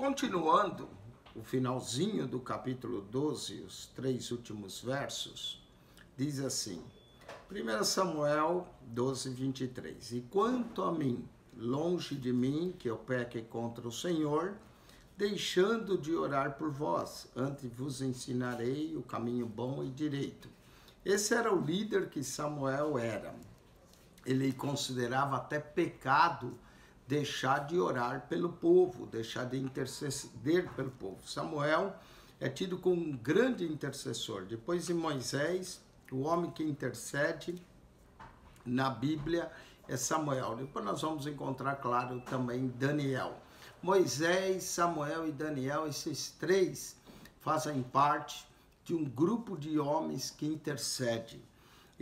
Continuando o finalzinho do capítulo 12, os 3 últimos versos, diz assim, 1 Samuel 12, 23. E quanto a mim, longe de mim, que eu peque contra o Senhor, deixando de orar por vós, antes vos ensinarei o caminho bom e direito. Esse era o líder que Samuel era. Ele considerava até pecado deixar de orar pelo povo, deixar de interceder pelo povo. Samuel é tido como um grande intercessor. Depois de Moisés, o homem que intercede na Bíblia é Samuel. Depois nós vamos encontrar, claro, também Daniel. Moisés, Samuel e Daniel, esses 3 fazem parte de um grupo de homens que intercede.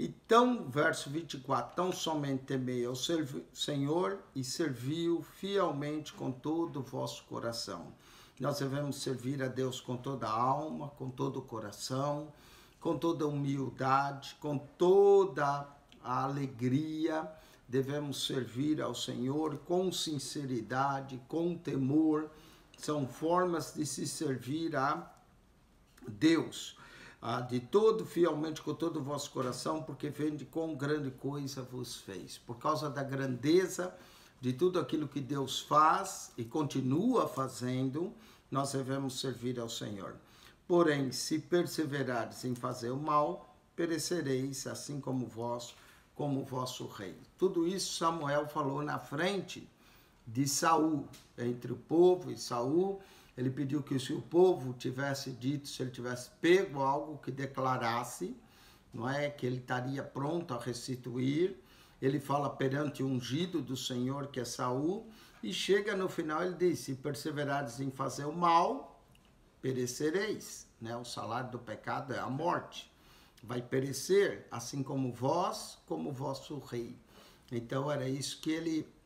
Então, verso 24, tão somente temei ao Senhor e servi-o fielmente com todo o vosso coração. Nós devemos servir a Deus com toda a alma, com todo o coração, com toda a humildade, com toda a alegria. Devemos servir ao Senhor com sinceridade, com temor. São formas de se servir a Deus. De todo fielmente com todo o vosso coração, porque vende com grande coisa vos fez. Por causa da grandeza de tudo aquilo que Deus faz e continua fazendo, nós devemos servir ao Senhor. Porém, se perseverares em fazer o mal, perecereis, assim como vós, como o vosso rei. Tudo isso Samuel falou na frente de Saul, entre o povo e Saul. Ele pediu que se o povo tivesse dito, se ele tivesse pego algo que declarasse, não é, que ele estaria pronto a restituir. Ele fala perante o ungido do Senhor, que é Saul, e chega no final, ele diz, se perseverares em fazer o mal, perecereis, né? O salário do pecado é a morte. Vai perecer, assim como vós, como o vosso rei. Então era isso que ele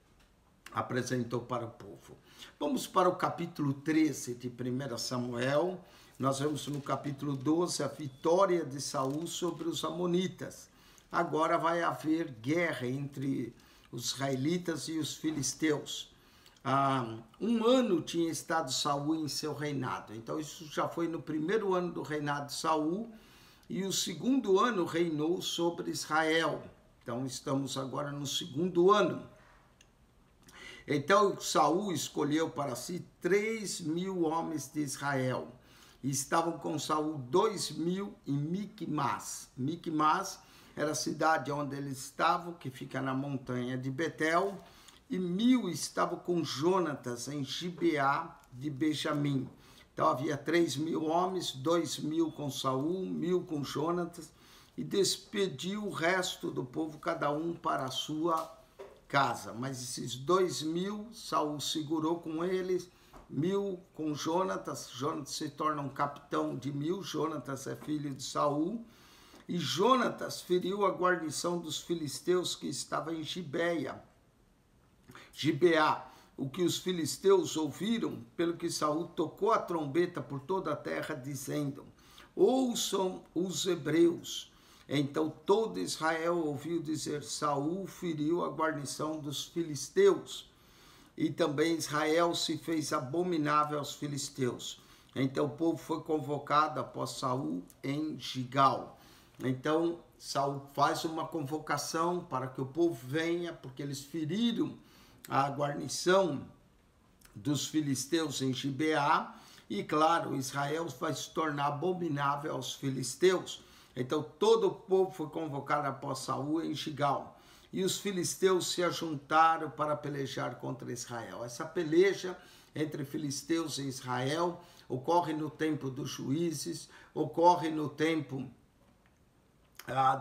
apresentou para o povo. Vamos para o capítulo 13 de 1 Samuel. Nós vemos no capítulo 12 a vitória de Saul sobre os amonitas. Agora vai haver guerra entre os israelitas e os filisteus. 1 ano tinha estado Saul em seu reinado. Então isso já foi no primeiro ano do reinado de Saul. E o 2º ano reinou sobre Israel. Então estamos agora no 2º ano. Então Saul escolheu para si 3.000 homens de Israel. E estavam com Saul 2.000 em Micmas. Micmas era a cidade onde eles estavam, que fica na montanha de Betel. E 1.000 estavam com Jonatas em Gibeá de Benjamim. Então havia 3.000 homens, 2.000 com Saul, 1.000 com Jonatas. E despediu o resto do povo, cada um para a sua casa. Mas esses 2.000, Saul segurou com eles, 1.000 com Jonatas. Jonatas se torna um capitão de 1.000, Jonatas é filho de Saul. E Jonatas feriu a guarnição dos filisteus que estava em Gibeá. O que os filisteus ouviram, pelo que Saul tocou a trombeta por toda a terra, dizendo, ouçam os hebreus. Então todo Israel ouviu dizer, Saul feriu a guarnição dos filisteus. E também Israel se fez abominável aos filisteus. Então o povo foi convocado após Saul em Gigal. Então Saul faz uma convocação para que o povo venha, porque eles feriram a guarnição dos filisteus em Gibeá. E claro, Israel vai se tornar abominável aos filisteus. Então todo o povo foi convocado após Saul em Gigal. E os filisteus se ajuntaram para pelejar contra Israel. Essa peleja entre filisteus e Israel ocorre no tempo dos juízes, ocorre no tempo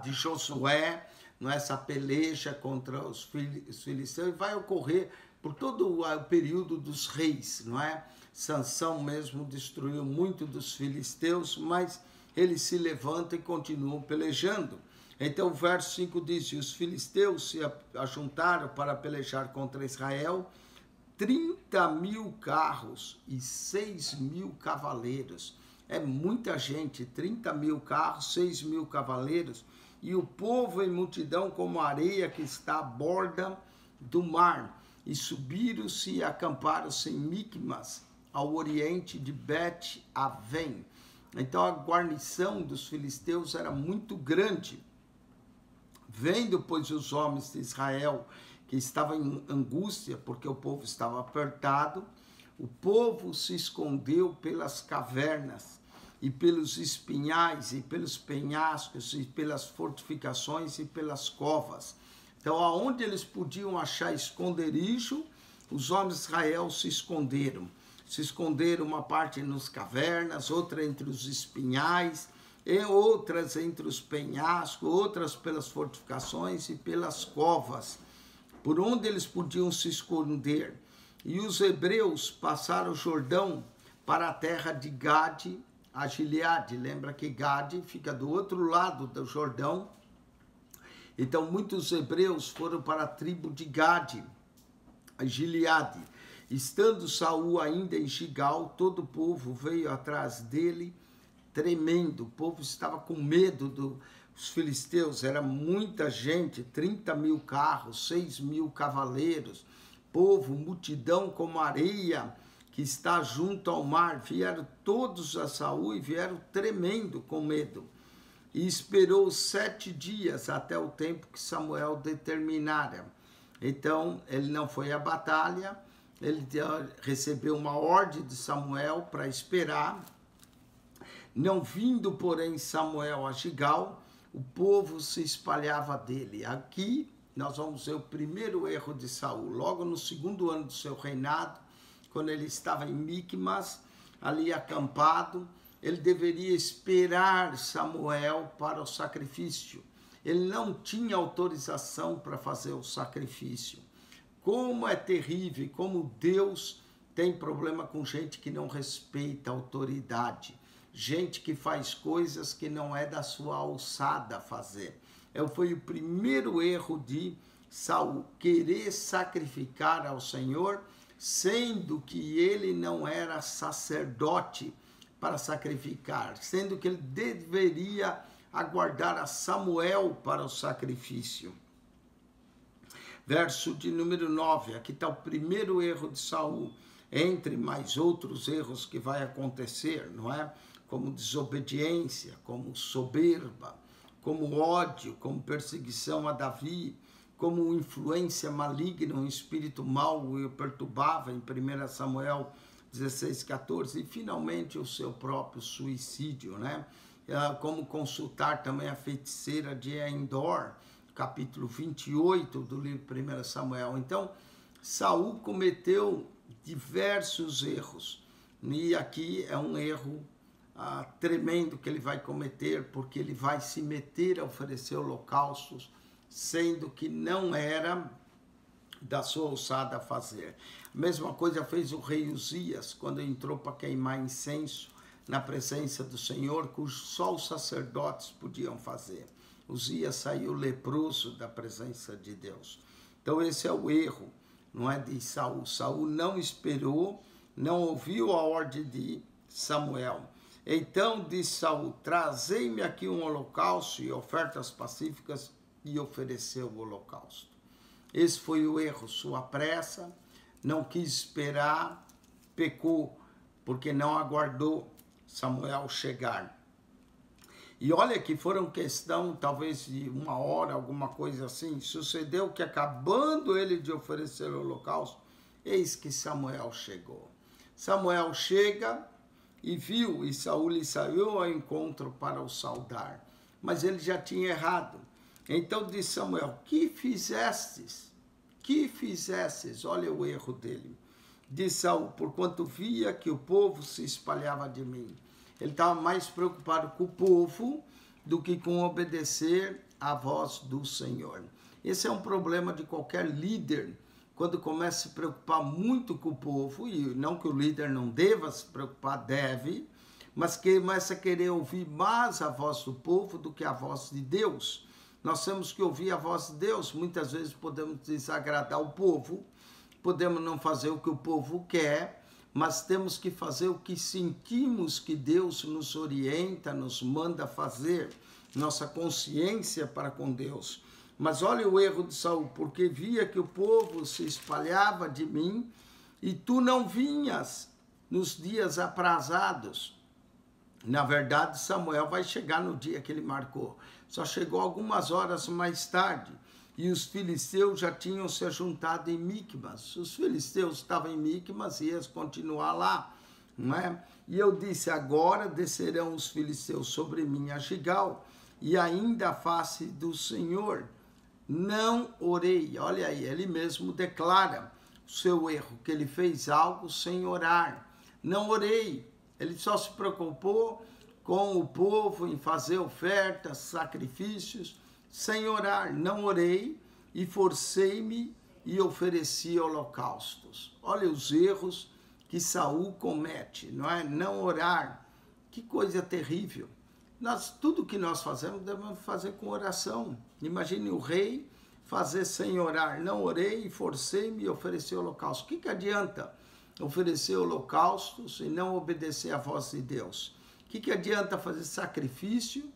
de Josué, essa peleja contra os filisteus, e vai ocorrer por todo o período dos reis, não é? Sansão mesmo destruiu muito dos filisteus, mas eles se levantam e continuam pelejando. Então o verso 5 diz, e os filisteus se ajuntaram para pelejar contra Israel, 30.000 carros e 6.000 cavaleiros. É muita gente, 30.000 carros, 6.000 cavaleiros, e o povo em multidão como a areia que está à borda do mar. E subiram-se e acamparam-se em Micmas, ao oriente de Bet-Avém. Então a guarnição dos filisteus era muito grande. Vendo, pois, os homens de Israel que estavam em angústia, porque o povo estava apertado, o povo se escondeu pelas cavernas, e pelos espinhais, e pelos penhascos, e pelas fortificações, e pelas covas. Então, aonde eles podiam achar esconderijo, os homens de Israel se esconderam. Se esconderam uma parte nas cavernas, outra entre os espinhais, e outras entre os penhascos, outras pelas fortificações e pelas covas, por onde eles podiam se esconder. E os hebreus passaram o Jordão para a terra de Gade, a Gileade. Lembra que Gade fica do outro lado do Jordão. Então muitos hebreus foram para a tribo de Gade, a Gileade. Estando Saul ainda em Gigal, todo o povo veio atrás dele, tremendo. O povo estava com medo dos filisteus. Era muita gente, 30 mil carros, 6 mil cavaleiros. Povo, multidão como areia que está junto ao mar. Vieram todos a Saul e vieram tremendo com medo. E esperou 7 dias até o tempo que Samuel determinara. Então, ele não foi à batalha, ele recebeu uma ordem de Samuel para esperar. Não vindo, porém, Samuel a Gigal, o povo se espalhava dele. Aqui nós vamos ver o primeiro erro de Saul. Logo no 2º ano do seu reinado, quando ele estava em Micmas, ali acampado, ele deveria esperar Samuel para o sacrifício. Ele não tinha autorização para fazer o sacrifício. Como é terrível, como Deus tem problema com gente que não respeita a autoridade. Gente que faz coisas que não é da sua alçada fazer. Foi o primeiro erro de Saul, querer sacrificar ao Senhor, sendo que ele não era sacerdote para sacrificar, sendo que ele deveria aguardar a Samuel para o sacrifício. Verso de número 9, aqui está o primeiro erro de Saul, entre mais outros erros que vai acontecer, não é? Como desobediência, como soberba, como ódio, como perseguição a Davi, como influência maligna, um espírito mau o perturbava, em 1 Samuel 16:14, e finalmente o seu próprio suicídio, né? Como consultar também a feiticeira de Endor, capítulo 28 do livro 1 Samuel. Então, Saul cometeu diversos erros, e aqui é um erro tremendo que ele vai cometer, porque ele vai se meter a oferecer holocaustos, sendo que não era da sua alçada a fazer. A mesma coisa fez o rei Uzias, quando entrou para queimar incenso na presença do Senhor, que só os sacerdotes podiam fazer. Uzias saiu leproso da presença de Deus. Então esse é o erro, não é, de Saul. Saul não esperou, não ouviu a ordem de Samuel. Então disse Saul: trazei-me aqui um holocausto e ofertas pacíficas, e ofereceu o holocausto. Esse foi o erro, sua pressa, não quis esperar, pecou, porque não aguardou Samuel chegar. E olha que foram questão, talvez de 1 hora, alguma coisa assim. Sucedeu que, acabando ele de oferecer o holocausto, eis que Samuel chegou. Samuel chega e viu, e Saul lhe saiu ao encontro para o saudar. Mas ele já tinha errado. Então disse Samuel: que fizestes? Que fizestes? Olha o erro dele. Disse Saul: porquanto via que o povo se espalhava de mim. Ele estava mais preocupado com o povo do que com obedecer à voz do Senhor. Esse é um problema de qualquer líder, quando começa a se preocupar muito com o povo, e não que o líder não deva se preocupar, deve, mas que começa a querer ouvir mais a voz do povo do que a voz de Deus. Nós temos que ouvir a voz de Deus. Muitas vezes podemos desagradar o povo, podemos não fazer o que o povo quer, mas temos que fazer o que sentimos que Deus nos orienta, nos manda fazer, nossa consciência para com Deus. Mas olha o erro de Saul: porque via que o povo se espalhava de mim e tu não vinhas. nos dias aprazados. Na verdade, Samuel vai chegar no dia que ele marcou. Só chegou algumas horas mais tarde. E os filisteus já tinham se juntado em Micmas. Os filisteus estavam em Micmas e iam continuar lá. Não é? E eu disse, agora descerão os filisteus sobre mim a Gigal, e ainda a face do Senhor. Não orei. Olha aí, ele mesmo declara o seu erro, que ele fez algo sem orar. Não orei. Ele só se preocupou com o povo em fazer ofertas, sacrifícios, sem orar. Não orei e forcei-me e ofereci holocaustos. Olha os erros que Saul comete, não é? Não orar. Que coisa terrível. Tudo que nós fazemos, devemos fazer com oração. Imagine o rei fazer sem orar. Não orei, forcei-me e ofereci holocausto. O que adianta oferecer holocaustos e não obedecer à voz de Deus? O que adianta fazer sacrifício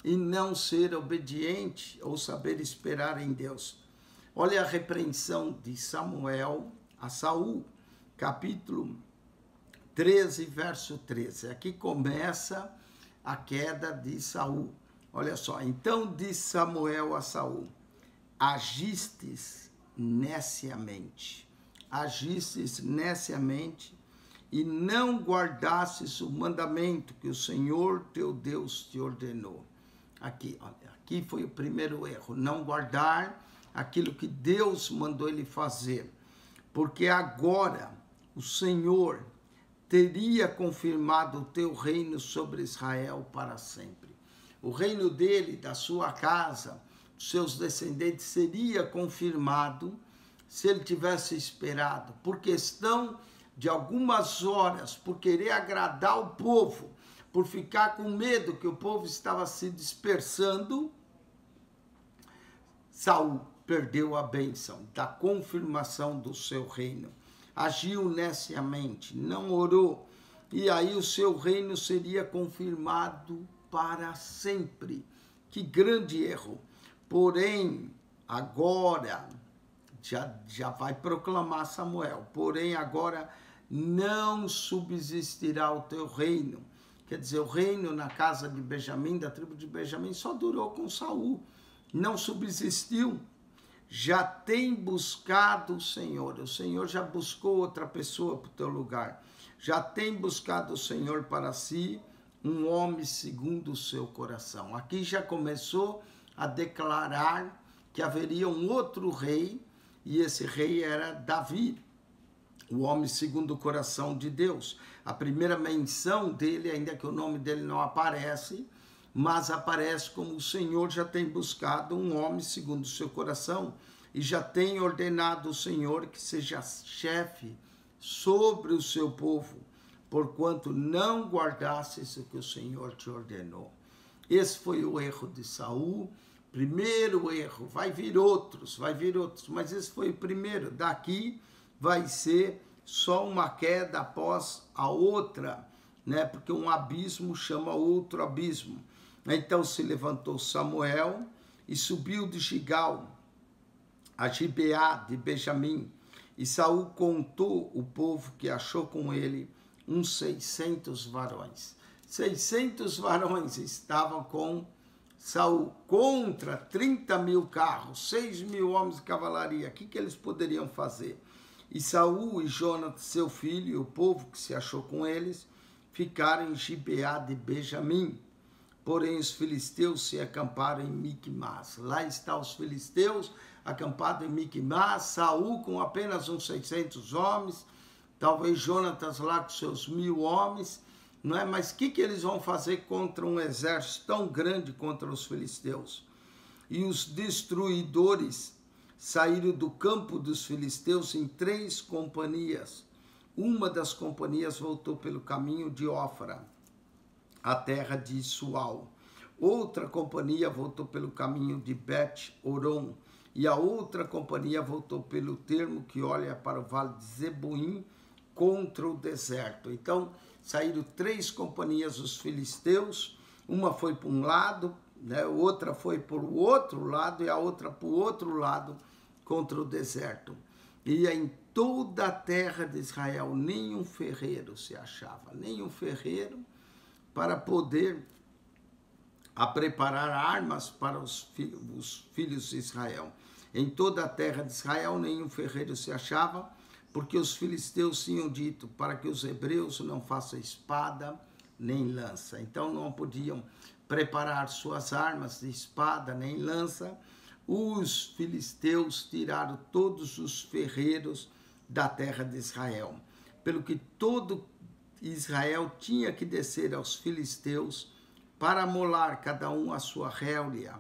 e não ser obediente ou saber esperar em Deus? Olha a repreensão de Samuel a Saul, capítulo 13, verso 13. Aqui começa a queda de Saul. Olha só, então disse Samuel a Saul, agistes neciamente e não guardastes o mandamento que o Senhor teu Deus te ordenou. Aqui, olha, aqui foi o primeiro erro, não guardar aquilo que Deus mandou ele fazer, porque agora o Senhor teria confirmado o teu reino sobre Israel para sempre. O reino dele, da sua casa, dos seus descendentes, seria confirmado se ele tivesse esperado, por questão de algumas horas, por querer agradar o povo, por ficar com medo que o povo estava se dispersando. Saul perdeu a bênção da confirmação do seu reino. Agiu neciamente, não orou, e aí o seu reino seria confirmado para sempre. Que grande erro! Porém, agora, já vai proclamar Samuel, porém agora não subsistirá o teu reino. Quer dizer, o reino na casa de Benjamim, da tribo de Benjamim, só durou com Saul, não subsistiu. Já tem buscado o Senhor já buscou outra pessoa para o teu lugar, já tem buscado o Senhor para si, um homem segundo o seu coração. Aqui já começou a declarar que haveria um outro rei, e esse rei era Davi, o homem segundo o coração de Deus. A primeira menção dele, ainda que o nome dele não aparece, mas aparece como o Senhor já tem buscado um homem segundo o seu coração e já tem ordenado o Senhor que seja chefe sobre o seu povo, porquanto não guardasses o que o Senhor te ordenou. Esse foi o erro de Saul, primeiro erro. Vai vir outros, mas esse foi o primeiro. Daqui vai ser só uma queda após a outra, né? Porque um abismo chama outro abismo. Então se levantou Samuel e subiu de Gigal a Gibeá de Benjamim, e Saul contou o povo que achou com ele uns 600 varões. 600 varões estavam com Saul contra 30.000 carros, 6.000 homens de cavalaria. O que eles poderiam fazer? E Saul e Jonatas, seu filho, e o povo que se achou com eles, ficaram em Gibeá de Benjamim. Porém, os filisteus se acamparam em Micmas. Lá estão os filisteus acampados em Micmas. Saul com apenas uns 600 homens. Talvez Jonatas lá com seus 1.000 homens. Não é? Mas o que eles vão fazer contra um exército tão grande contra os filisteus? E os destruidores saíram do campo dos filisteus em 3 companhias. Uma das companhias voltou pelo caminho de Ofra, a terra de Sual. Outra companhia voltou pelo caminho de Bet-Oron. E a outra companhia voltou pelo termo que olha para o vale de Zeboim, contra o deserto. Então, saíram 3 companhias dos filisteus. Uma foi para um lado, né? Outra foi para o outro lado e a outra para o outro lado, contra o deserto. E em toda a terra de Israel nenhum ferreiro se achava, nenhum ferreiro para poder preparar armas para os filhos de Israel. Em toda a terra de Israel nenhum ferreiro se achava, porque os filisteus tinham dito para que os hebreus não façam espada nem lança. Então não podiam preparar suas armas de espada nem lança. Os filisteus tiraram todos os ferreiros da terra de Israel, pelo que todo Israel tinha que descer aos filisteus para amolar cada um a sua réulia,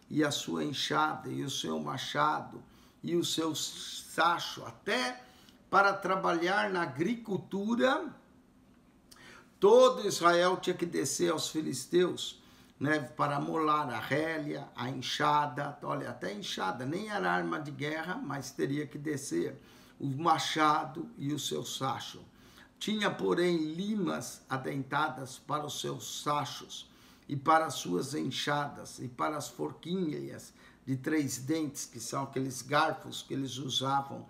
e a sua enxada, e o seu machado, e o seu sacho, até para trabalhar na agricultura. Todo Israel tinha que descer aos filisteus, né, para amolar a rélia, a enxada. Olha, até a enxada, nem era arma de guerra, mas teria que descer o machado e o seu sacho. Tinha, porém, limas adentadas para os seus sachos, e para as suas enxadas, e para as forquilhas de 3 dentes, que são aqueles garfos que eles usavam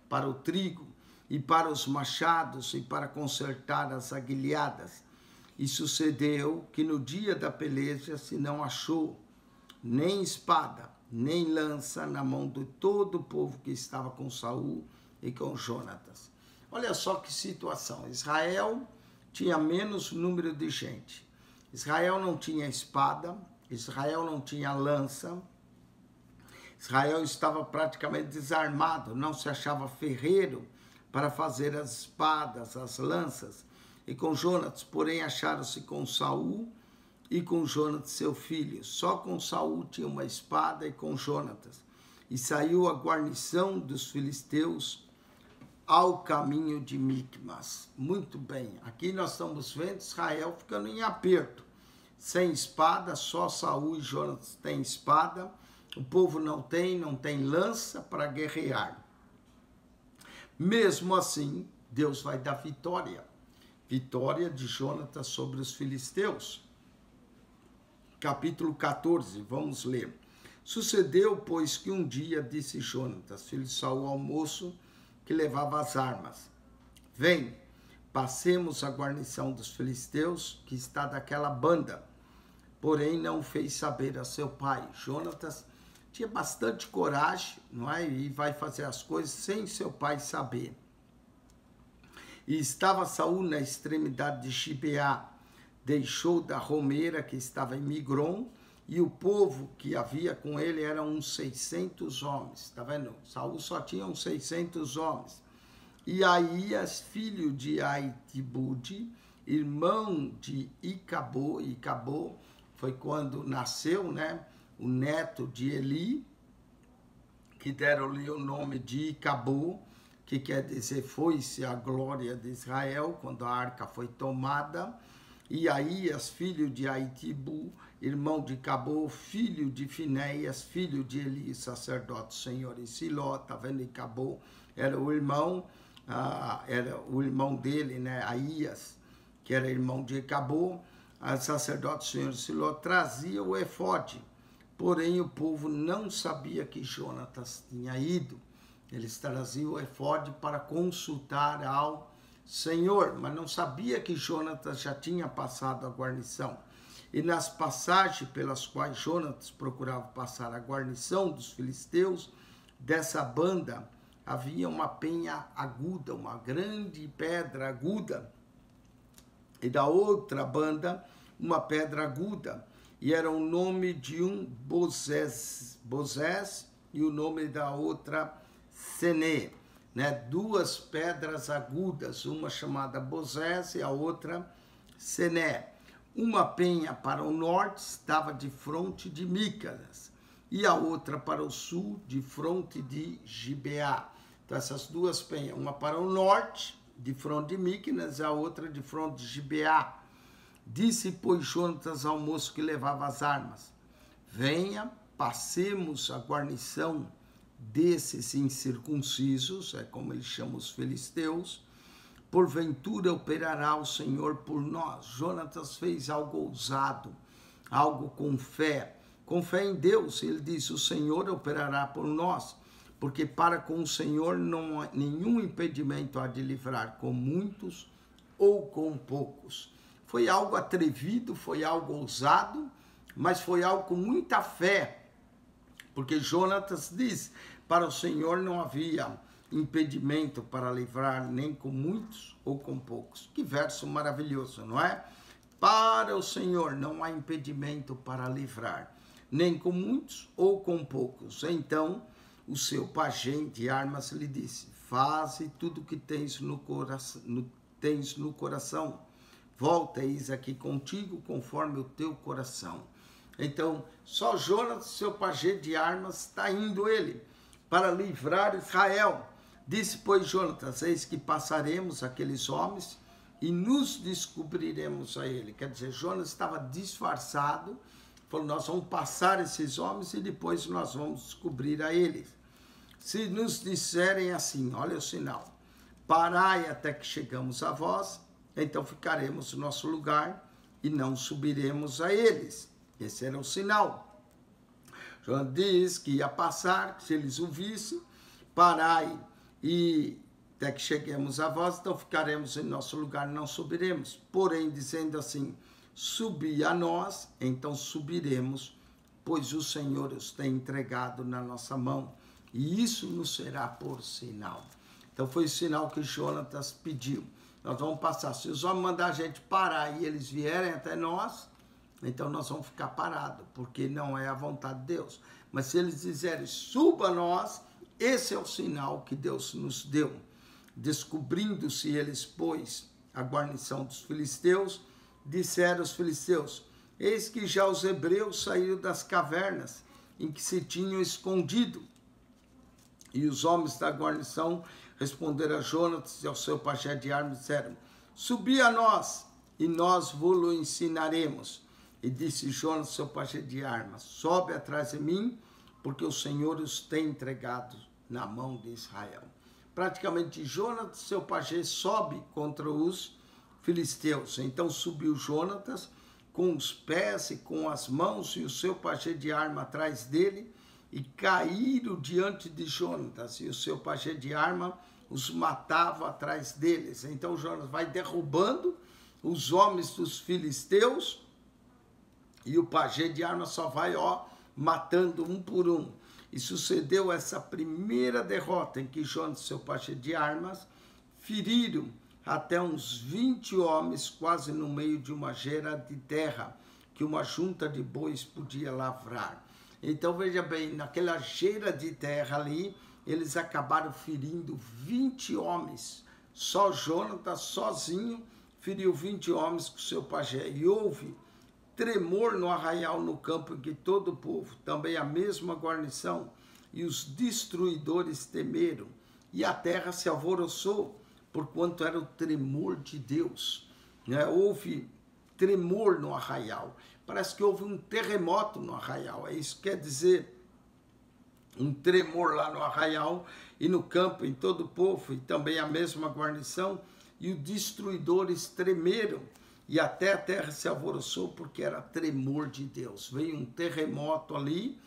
para o trigo, e para os machados, e para consertar as aguilhadas. E sucedeu que no dia da peleja se não achou nem espada, nem lança na mão de todo o povo que estava com Saul e com Jonatas. Olha só que situação. Israel tinha menos número de gente. Israel não tinha espada, Israel não tinha lança, Israel estava praticamente desarmado, não se achava ferreiro para fazer as espadas, as lanças. E com Jonatas, porém, acharam-se com Saul e com Jonatas, seu filho. Só com Saul tinha uma espada e com Jonatas. E saiu a guarnição dos filisteus ao caminho de Micmas. Muito bem, aqui nós estamos vendo Israel ficando em aperto. Sem espada, só Saul e Jonatas têm espada. O povo não tem lança para guerrear. Mesmo assim, Deus vai dar vitória. Vitória de Jonatas sobre os filisteus. Capítulo 14, vamos ler. Sucedeu, pois, que um dia disse Jonatas, filho de Saul, ao moço que levava as armas: vem, passemos a guarnição dos filisteus, que está daquela banda. Porém, não fez saber a seu pai. Jonatas tinha bastante coragem, não é? E vai fazer as coisas sem seu pai saber. E estava Saul na extremidade de Gibeá, deixou da romeira que estava em Migron, e o povo que havia com ele eram uns 600 homens. Está vendo? Saul só tinha uns 600 homens. E Aías, filho de Aitibude, irmão de Icabô, Icabô foi quando nasceu, né, o neto de Eli, que deram-lhe o nome de Icabô, que quer dizer foi-se a glória de Israel, quando a arca foi tomada. E Aías, filho de Aitibu, irmão de Icabô, filho de Finéias, filho de Eli, sacerdote do Senhor em Siló. Tá vendo? Icabô era o irmão dele, né, Aías, que era irmão de Icabô, sacerdote do Senhor em Siló, trazia o efode. Porém, o povo não sabia que Jonatas tinha ido. Eles traziam o efode para consultar ao Senhor, mas não sabia que Jonatas já tinha passado a guarnição. E nas passagens pelas quais Jonatas procurava passar a guarnição dos filisteus, dessa banda havia uma penha aguda, uma grande pedra aguda, e da outra banda uma pedra aguda, e era o nome de um Bozés, e o nome da outra Sené, né? 2 pedras agudas, uma chamada Bozés e a outra Sené. Uma penha para o norte estava de fronte de Micmas, e a outra para o sul, de fronte de Gibeá. Então, essas 2 penhas, uma para o norte, de fronte de Micmas, e a outra de fronte de Gibeá. Disse, pois, Jonatas ao moço que levava as armas: venha, passemos a guarnição desses incircuncisos, é como eles chamam os filisteus, porventura operará o Senhor por nós. Jonatas fez algo ousado, algo com fé em Deus. Ele disse: o Senhor operará por nós, porque para com o Senhor não há nenhum impedimento há de livrar com muitos ou com poucos. Foi algo atrevido, foi algo ousado, mas foi algo com muita fé, porque Jonatas diz, para o Senhor não havia impedimento para livrar nem com muitos ou com poucos. Que verso maravilhoso, não é? Para o Senhor não há impedimento para livrar, nem com muitos ou com poucos. Então o seu pajem de armas lhe disse, faze tudo o que tens no coração, volta eis aqui contigo conforme o teu coração. Então só Jonatas, seu pajem de armas, está indo ele para livrar Israel. Disse, pois, Jonatas, eis que passaremos aqueles homens e nos descobriremos a ele. Quer dizer, Jonatas estava disfarçado, falou, nós vamos passar esses homens e depois nós vamos descobrir a eles. Se nos disserem assim, olha o sinal, parai até que chegamos a vós, então ficaremos no nosso lugar e não subiremos a eles. Esse era o sinal. Jonatas diz que ia passar, se eles o vissem, parai e até que cheguemos a vós, então ficaremos em nosso lugar, não subiremos. Porém, dizendo assim, subi a nós, então subiremos, pois o Senhor os tem entregado na nossa mão, e isso nos será por sinal. Então foi o sinal que Jonatas pediu. Nós vamos passar, se os homens mandar a gente parar e eles vierem até nós, então nós vamos ficar parados, porque não é a vontade de Deus. Mas se eles dizerem, suba a nós, esse é o sinal que Deus nos deu. Descobrindo-se eles, pois, a guarnição dos filisteus, disseram os filisteus, eis que já os hebreus saíram das cavernas em que se tinham escondido. E os homens da guarnição responderam a Jonatas e ao seu pajem de armas, disseram, subi a nós, e nós vos ensinaremos. E disse Jonatas, seu pajem de armas, sobe atrás de mim, porque o Senhor os tem entregado na mão de Israel. Praticamente Jonatas, seu pajem, sobe contra os filisteus. Então subiu Jonatas com os pés e com as mãos e o seu pajem de arma atrás dele, e caíram diante de Jonatas, e o seu pajem de arma os matava atrás deles. Então Jonatas vai derrubando os homens dos filisteus, e o pajem de arma só vai, matando um por um. E sucedeu essa primeira derrota em que Jonatas, seu pajem de armas, feriram até uns 20 homens, quase no meio de uma gera de terra, que uma junta de bois podia lavrar. Então veja bem, naquela gera de terra ali, eles acabaram ferindo 20 homens. Só Jonatas, sozinho, feriu 20 homens com seu pajem. E houve tremor no arraial, no campo, em que todo o povo, também a mesma guarnição, e os destruidores temeram, e a terra se alvoroçou, porquanto era o tremor de Deus. Houve tremor no arraial. Parece que houve um terremoto no arraial. Isso quer dizer um tremor lá no arraial e no campo, em todo o povo, e também a mesma guarnição, e os destruidores tremeram. E até a terra se alvoroçou, porque era tremor de Deus. Veio um terremoto ali,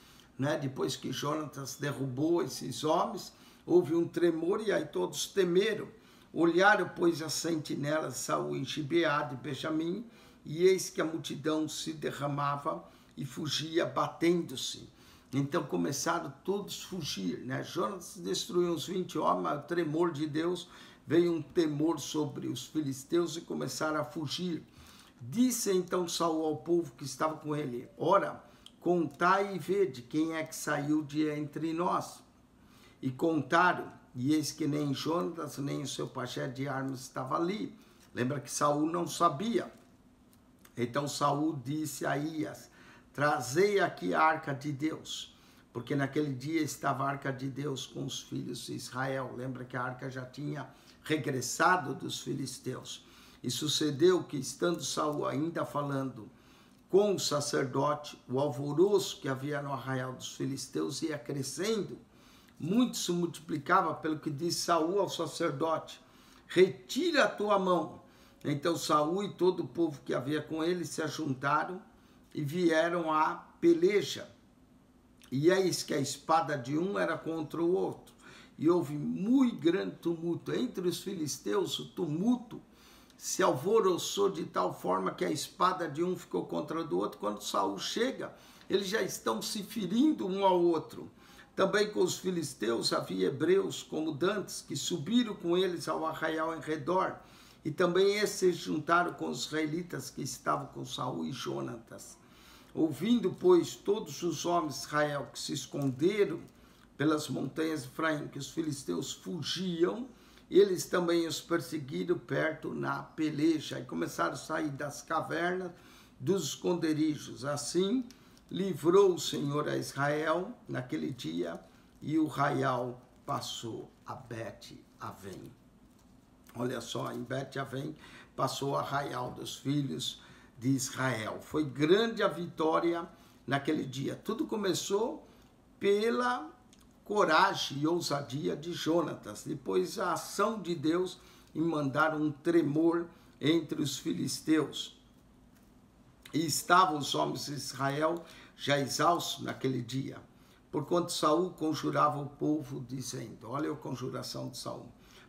depois que Jonatas derrubou esses homens, houve um tremor e aí todos temeram. Olharam, pois, as sentinelas de Saul em Gibeá de Benjamim, e eis que a multidão se derramava e fugia, batendo-se. Então começaram todos a fugir. Jonatas destruiu uns 20 homens, mas o tremor de Deus, veio um temor sobre os filisteus e começaram a fugir. Disse então Saul ao povo que estava com ele, ora, contai e vede quem é que saiu de entre nós. E contaram, e eis que nem Jonatas, nem o seu pajem de armas estava ali. Lembra que Saul não sabia. Então Saul disse a Aías, trazei aqui a arca de Deus, porque naquele dia estava a arca de Deus com os filhos de Israel. Lembra que a arca já tinha regressado dos filisteus. E sucedeu que, estando Saul ainda falando com o sacerdote, o alvoroço que havia no arraial dos filisteus ia crescendo, muito se multiplicava, pelo que disse Saul ao sacerdote, retira a tua mão. Então Saul e todo o povo que havia com ele se ajuntaram e vieram à peleja. E eis que a espada de um era contra o outro. E houve muito grande tumulto. Entre os filisteus, o tumulto se alvoroçou de tal forma que a espada de um ficou contra a do outro. Quando Saul chega, eles já estão se ferindo um ao outro. Também com os filisteus havia hebreus, como dantes, que subiram com eles ao arraial em redor. E também esses se juntaram com os israelitas que estavam com Saul e Jonatas. Ouvindo, pois, todos os homens de Israel que se esconderam pelas montanhas de Efraim, que os filisteus fugiam, eles também os perseguiram perto na peleja. E começaram a sair das cavernas, dos esconderijos. Assim, livrou o Senhor a Israel naquele dia, e o arraial passou a Bet-Avém. Olha só, em Bet-Avém passou o arraial dos filhos de Israel. Foi grande a vitória naquele dia. Tudo começou pela coragem e ousadia de Jonatas. Depois a ação de Deus em mandar um tremor entre os filisteus. E estavam os homens de Israel já exaustos naquele dia. Porquanto Saul conjurava o povo, dizendo, olha a conjuração de Saul,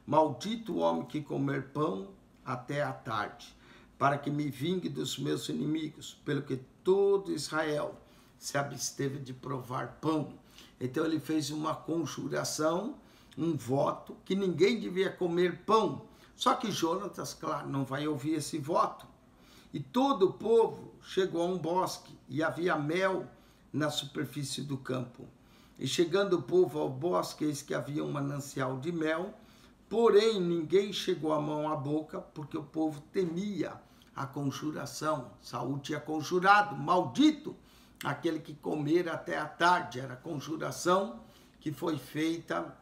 maldito o homem que comer pão até a tarde, para que me vingue dos meus inimigos, pelo que todo Israel se absteve de provar pão. Então ele fez uma conjuração, um voto, que ninguém devia comer pão. Só que Jonatas, claro, não vai ouvir esse voto. E todo o povo chegou a um bosque, e havia mel na superfície do campo. E chegando o povo ao bosque, eis que havia um manancial de mel, porém ninguém chegou a mão à boca, porque o povo temia a conjuração. Saul tinha conjurado, maldito aquele que comer até a tarde. Era a conjuração que foi feita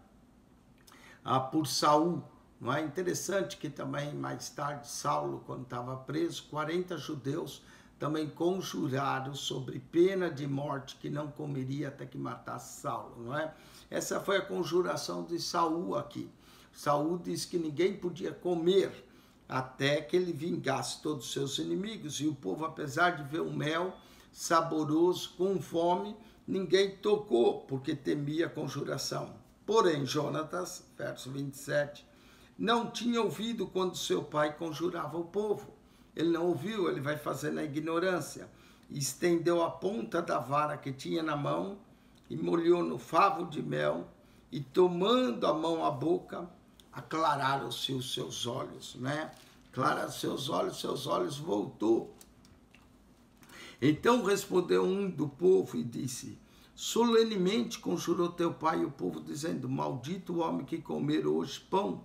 por Saul. Não é interessante que também mais tarde Saulo, quando estava preso, 40 judeus também conjuraram sobre pena de morte que não comeria até que matasse Saulo, não é? Essa foi a conjuração de Saul aqui. Saul disse que ninguém podia comer até que ele vingasse todos os seus inimigos. E o povo, apesar de ver o mel saboroso, com fome, ninguém tocou, porque temia a conjuração. Porém, Jonatas, verso 27, não tinha ouvido quando seu pai conjurava o povo. Ele não ouviu, ele vai fazer na ignorância. E estendeu a ponta da vara que tinha na mão e molhou no favo de mel, e tomando a mão à boca, aclararam-se os seus olhos, né? Aclararam seus olhos voltou. Então respondeu um do povo e disse, solenemente conjurou teu pai e o povo, dizendo, maldito o homem que comer hoje pão,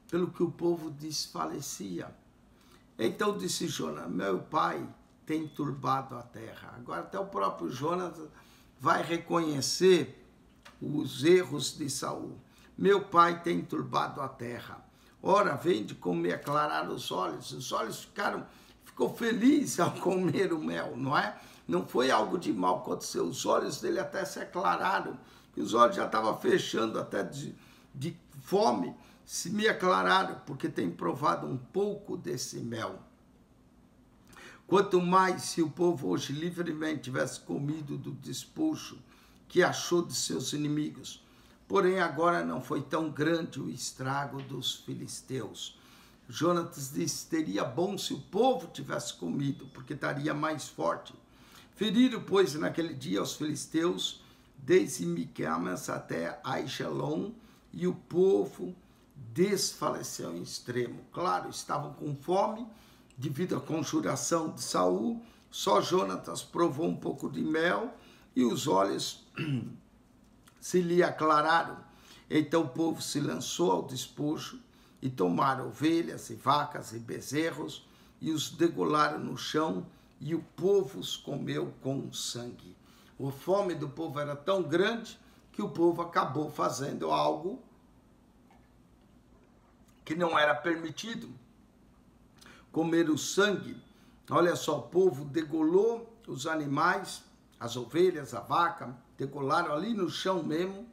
pelo que o povo desfalecia. Então disse Jonas, meu pai tem turbado a terra. Agora até o próprio Jonas vai reconhecer os erros de Saul. Meu pai tem turbado a terra. Ora, vem de comer, aclarar os olhos ficou feliz ao comer o mel, não é? Não foi algo de mal que aconteceu, os olhos dele até se aclararam, e os olhos já estavam fechando até de fome, se me aclararam, porque tem provado um pouco desse mel. Quanto mais se o povo hoje livremente tivesse comido do despojo que achou de seus inimigos. Porém, agora não foi tão grande o estrago dos filisteus. Jonatas disse, teria bom se o povo tivesse comido, porque estaria mais forte. Feriram, pois, naquele dia os filisteus, desde Micamas até Aijalon, e o povo desfaleceu em extremo. Claro, estavam com fome, devido à conjuração de Saul, só Jonatas provou um pouco de mel, e os olhos se lhe aclararam. Então o povo se lançou ao despojo, e tomaram ovelhas e vacas e bezerros, e os degolaram no chão, e o povo os comeu com sangue. A fome do povo era tão grande, que o povo acabou fazendo algo que não era permitido, comer o sangue. Olha só, o povo degolou os animais, as ovelhas, a vaca, degolaram ali no chão mesmo,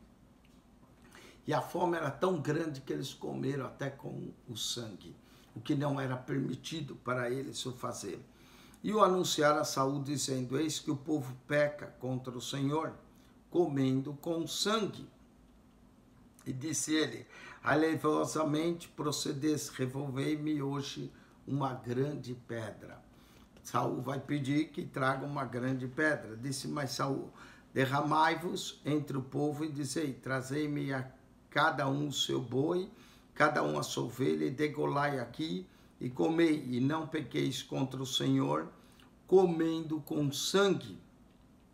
e a fome era tão grande que eles comeram até com o sangue, o que não era permitido para eles o fazer. E o anunciaram a Saul, dizendo, eis que o povo peca contra o Senhor, comendo com sangue. E disse ele: alevosamente procedeis, revolvei-me hoje uma grande pedra. Saul vai pedir que traga uma grande pedra. Disse mais Saul: derramai-vos entre o povo e dizei: trazei-me a cada um o seu boi, cada um a sua ovelha, e degolai aqui, e comei, e não pequeis contra o Senhor, comendo com sangue.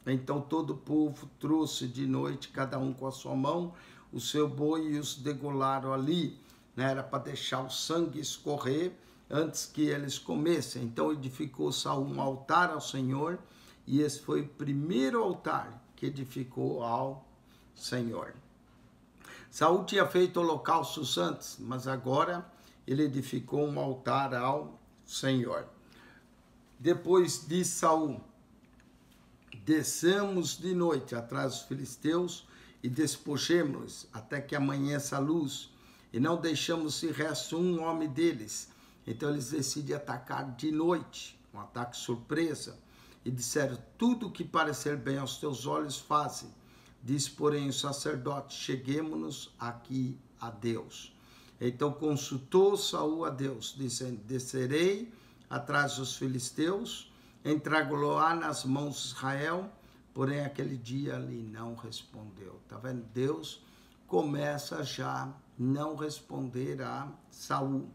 Então todo o povo trouxe de noite, cada um com a sua mão, o seu boi, e os degolaram ali. Era para deixar o sangue escorrer antes que eles comessem. Então edificou Saul um altar ao Senhor, e esse foi o primeiro altar que edificou ao Senhor. Saul tinha feito holocaustos antes, mas agora ele edificou um altar ao Senhor. Depois disse Saul: desçamos de noite atrás dos filisteus e despojemo-los até que amanheça a luz, e não deixamos se resto um homem deles. Então eles decidem atacar de noite, um ataque surpresa, e disseram: tudo o que parecer bem aos teus olhos faze. Diz, porém, o sacerdote: cheguemo-nos aqui a Deus. Então consultou Saul a Deus, dizendo: descerei atrás dos filisteus, entregá-lo-á nas mãos de Israel. Porém, aquele dia ele não respondeu. Está vendo? Deus começa já não responder a Saul.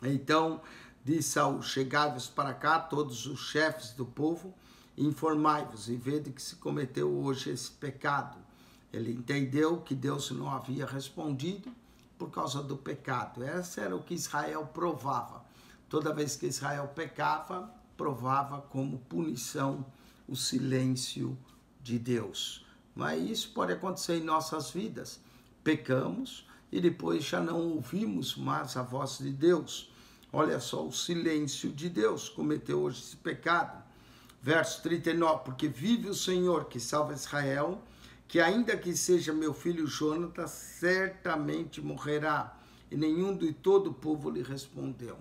Então diz Saul: chegai-vos para cá, todos os chefes do povo, e informai-vos, e vede que se cometeu hoje esse pecado. Ele entendeu que Deus não havia respondido por causa do pecado. Esse era o que Israel provava. Toda vez que Israel pecava, provava como punição o silêncio de Deus. Mas isso pode acontecer em nossas vidas. Pecamos e depois já não ouvimos mais a voz de Deus. Olha só o silêncio de Deus. Cometeu hoje esse pecado. Verso 39, porque vive o Senhor que salva Israel, que ainda que seja meu filho Jonatas, certamente morrerá. E nenhum de todo o povo lhe respondeu.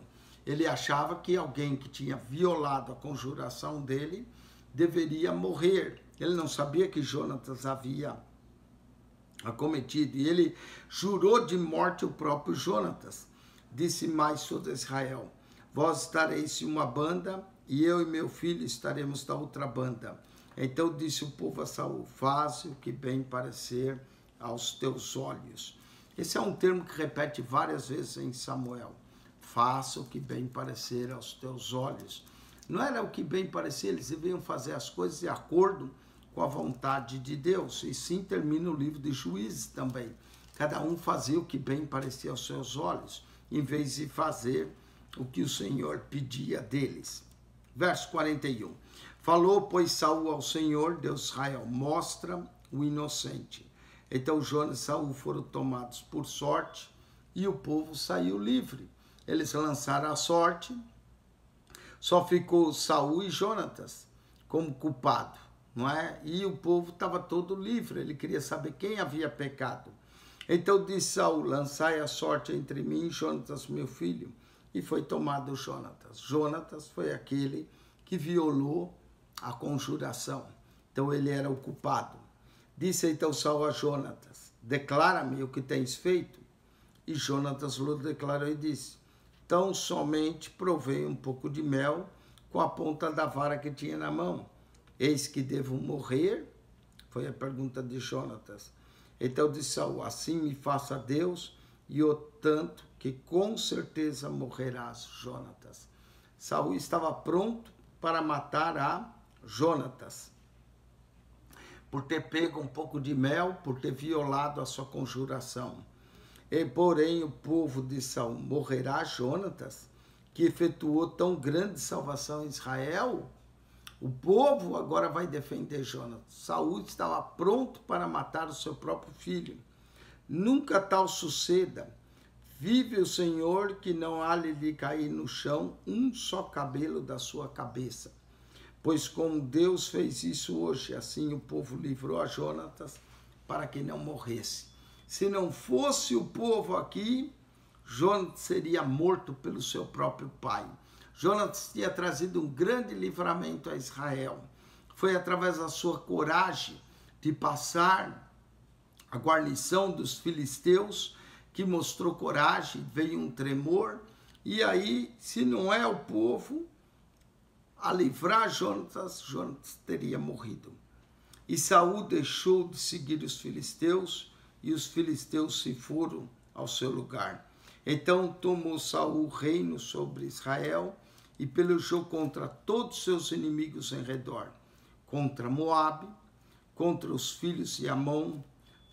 Ele achava que alguém que tinha violado a conjuração dele deveria morrer. Ele não sabia que Jonatas havia acometido. E ele jurou de morte o próprio Jonatas. Disse mais sobre Israel: vós estareis em uma banda, e eu e meu filho estaremos da outra banda. Então disse o povo a Saul: faze o que bem parecer aos teus olhos. Esse é um termo que repete várias vezes em Samuel. Faça o que bem parecer aos teus olhos. Não era o que bem parecia, eles deviam fazer as coisas de acordo com a vontade de Deus. E sim termina o livro de Juízes também. Cada um fazia o que bem parecia aos seus olhos, em vez de fazer o que o Senhor pedia deles. Verso 41. Falou, pois, Saul ao Senhor, Deus de Israel: mostra o inocente. Então Jonas e Saul foram tomados por sorte, e o povo saiu livre. Eles lançaram a sorte, só ficou Saul e Jonatas como culpado, não é? E o povo estava todo livre, ele queria saber quem havia pecado. Então disse Saul: lançai a sorte entre mim e Jonatas, meu filho. E foi tomado Jonatas. Jonatas foi aquele que violou a conjuração. Então ele era o culpado. Disse então Saul a Jonatas: declara-me o que tens feito. E Jonatas lhe declarou e disse: tão somente provei um pouco de mel com a ponta da vara que tinha na mão. Eis que devo morrer? Foi a pergunta de Jonatas. Então disse Saul: assim me faça Deus, e o tanto que com certeza morrerás, Jonatas. Saul estava pronto para matar a Jonatas, por ter pego um pouco de mel, por ter violado a sua conjuração. E, porém, o povo de Saul: morrerá Jonatas, que efetuou tão grande salvação em Israel? O povo agora vai defender Jonatas. Saul estava pronto para matar o seu próprio filho. Nunca tal suceda. Vive o Senhor, que não há de cair no chão um só cabelo da sua cabeça. Pois como Deus fez isso hoje, assim o povo livrou a Jonatas para que não morresse. Se não fosse o povo aqui, Jonatas seria morto pelo seu próprio pai. Jonatas tinha trazido um grande livramento a Israel. Foi através da sua coragem, de passar a guarnição dos filisteus, que mostrou coragem, veio um tremor, e aí, se não é o povo a livrar Jonatas, Jonatas teria morrido. E Saul deixou de seguir os filisteus, e os filisteus se foram ao seu lugar. Então tomou Saul o reino sobre Israel, e pelejou contra todos os seus inimigos em redor, contra Moabe, contra os filhos de Amon,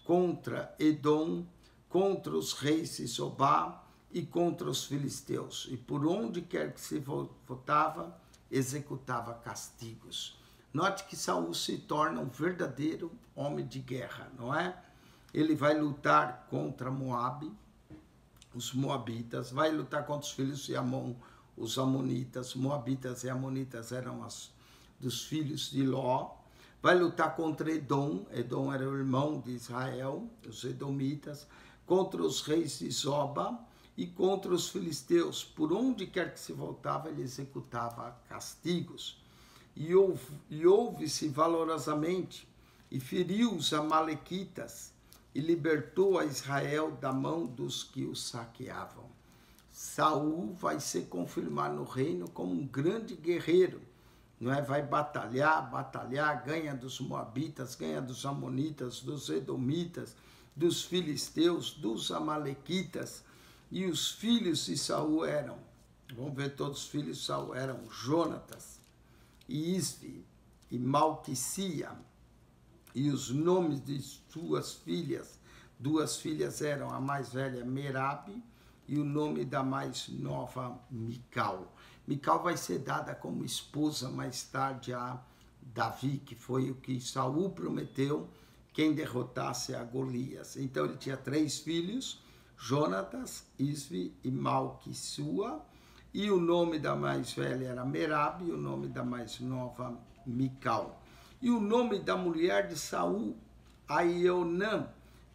contra Edom, contra os reis de Zobá e contra os filisteus. E por onde quer que se voltava, executava castigos. Note que Saul se torna um verdadeiro homem de guerra, não é? Ele vai lutar contra Moabe, os moabitas, vai lutar contra os filhos de Amon, os amonitas. Moabitas e amonitas eram dos filhos de Ló. Vai lutar contra Edom. Edom era o irmão de Israel, os edomitas, contra os reis de Zoba e contra os filisteus. Por onde quer que se voltava, ele executava castigos. E ouve-se valorosamente, e feriu os amalequitas, e libertou a Israel da mão dos que o saqueavam. Saul vai se confirmar no reino como um grande guerreiro, não é? Vai batalhar, ganha dos moabitas, ganha dos amonitas, dos edomitas, dos filisteus, dos amalequitas. E os filhos de Saul eram, vamos ver todos os filhos de Saul, eram Jonatas, e Isvi, e Malquicia. E os nomes de suas filhas, duas filhas eram a mais velha Merabe, e o nome da mais nova Mical. Mical vai ser dada como esposa mais tarde a Davi, que foi o que Saul prometeu quem derrotasse a Golias. Então ele tinha 3 filhos, Jonatas, Isvi e Malquissua, e o nome da mais velha era Merabe, e o nome da mais nova Mical. E o nome da mulher de Saul, Aionã,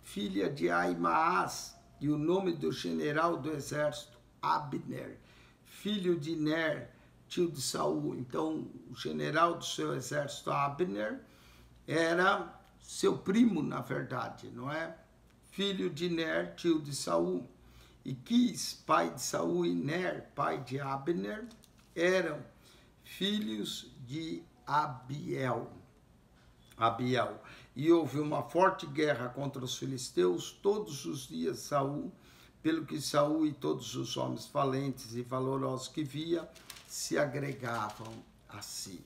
filha de Aimaas, e o nome do general do exército, Abner, filho de Ner, tio de Saul. Então, o general do seu exército, Abner, era seu primo, na verdade, não é? Filho de Ner, tio de Saul. E Quis, pai de Saul, e Ner, pai de Abner, eram filhos de Abiel. E houve uma forte guerra contra os filisteus todos os dias Saul, pelo que Saul e todos os homens valentes e valorosos que via se agregavam a si.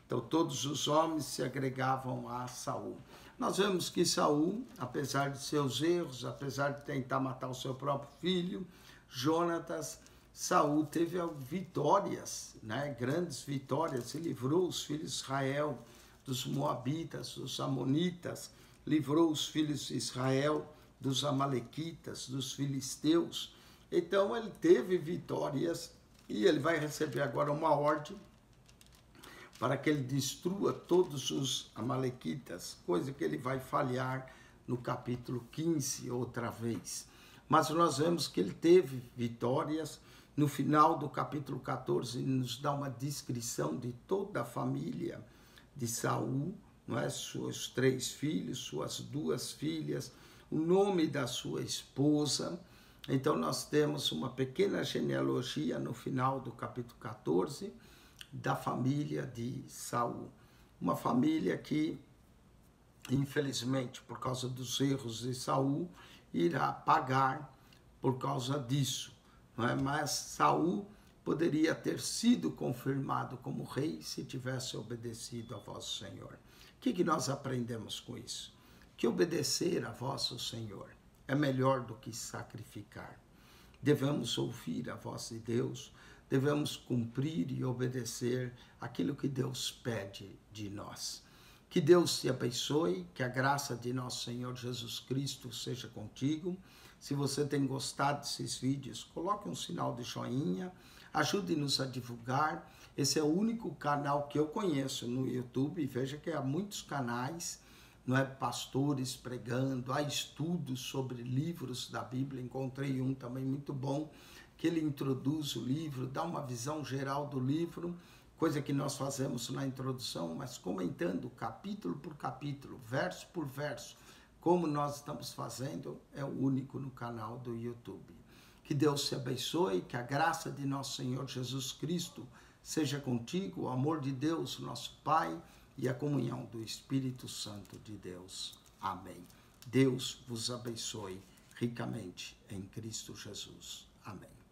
Então todos os homens se agregavam a Saul. Nós vemos que Saul, apesar de seus erros, apesar de tentar matar o seu próprio filho, Jonatas, Saul teve vitórias, né? Grandes vitórias, e livrou os filhos de Israel dos moabitas, dos amonitas, livrou os filhos de Israel dos amalequitas, dos filisteus. Então ele teve vitórias e ele vai receber agora uma ordem para que ele destrua todos os amalequitas, coisa que ele vai falhar no capítulo 15 outra vez. Mas nós vemos que ele teve vitórias. No final do capítulo 14, ele nos dá uma descrição de toda a família de Saul, não é? Seus 3 filhos, suas 2 filhas, o nome da sua esposa. Então nós temos uma pequena genealogia no final do capítulo 14 da família de Saul. Uma família que, infelizmente, por causa dos erros de Saul, irá pagar por causa disso, não é? Mas Saul poderia ter sido confirmado como rei se tivesse obedecido a vosso Senhor. O que nós aprendemos com isso? Que obedecer a vosso Senhor é melhor do que sacrificar. Devemos ouvir a voz de Deus, devemos cumprir e obedecer aquilo que Deus pede de nós. Que Deus te abençoe, que a graça de nosso Senhor Jesus Cristo seja contigo. Se você tem gostado desses vídeos, coloque um sinal de joinha, ajude-nos a divulgar. Esse é o único canal que eu conheço no YouTube, e veja que há muitos canais, não é? Pastores pregando, há estudos sobre livros da Bíblia. Encontrei um também muito bom, que ele introduz o livro, dá uma visão geral do livro, coisa que nós fazemos na introdução, mas comentando capítulo por capítulo, verso por verso, como nós estamos fazendo, é o único no canal do YouTube. Que Deus te abençoe, que a graça de nosso Senhor Jesus Cristo seja contigo, o amor de Deus, nosso Pai, e a comunhão do Espírito Santo de Deus. Amém. Deus vos abençoe ricamente em Cristo Jesus. Amém.